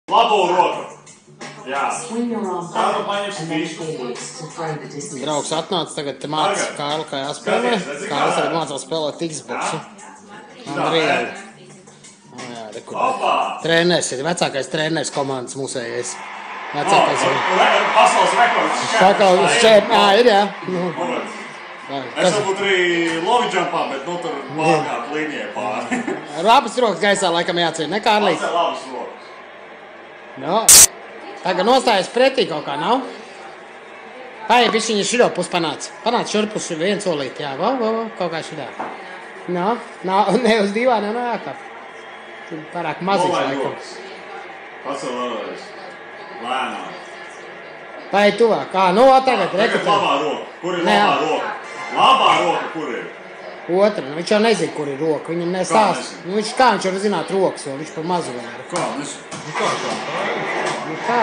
Labo roku. Jā. Tādu paņemsim visu. Draugs atnāca tagad te mācās Kārli, kā jāspēlē. Kārlis arī mācās spēlēt Xboxu. Unreal. Jā, rekur. Treneris ir vecākais treneris komandas mūsējais. Vecākais ir. Pasaules rekords. Tā kā uz šeit, ir, jā. Es varbūt arī lovi jumpā, bet nu tur pārkāt līnijai pāri. Ar abas rokas gaisā laikam jācīn, ne Kārlīs? Tas ir labas rokas. No. Tagad nostājas pretī kaut kā, nav? Paiet, bišķiņi širo pus panāc. Panāc šurpus viens solīt, jā, kaut kā šitā. No, ne uz divām, nav jākāp. Pārāk maziņš laikam. Pacel vēlreiz. Lēnām. Paiet tuvāk, tagad rekutē. Labā roka. Kur ir labā roka? Labā roka, kur ir? Otra, viņš jau nezina, kur ir roka. Viņam nestāst. Kā viņš var zināt rokas, jo viņš par mazu vēl ir. Kā nezinu? Kā?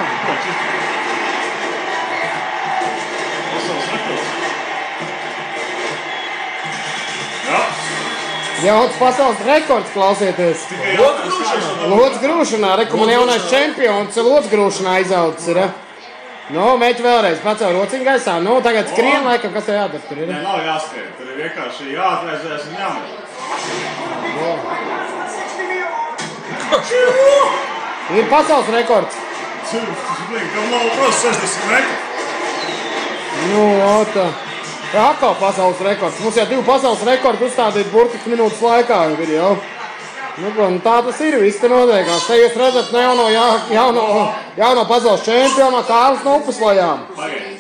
Pasaules rekords. Jā. Jauns pasaules rekords, klausieties. Lods grūšanā, man jaunais čempions lods grūšanā izaudzis ir. Mēģi vēlreiz pacēl rociņu gaisā. Tagad skrien laikam, kas tev jādara tur ir? Nē, nav jāskrien. Tur ir vienkārši jāatreizēs un jāmet. Ir pasaules rekords. Kam nav prost 60 metri? Tā. Atkal pasaules rekords. Mums jau 2 pasaules rekordi uzstādīt burtiski minūtes laikā jau ir jau. Tā tas ir, viss te notiekās. Te jūs redzat jauno pasaules čempionu Kārlis no upes lajām.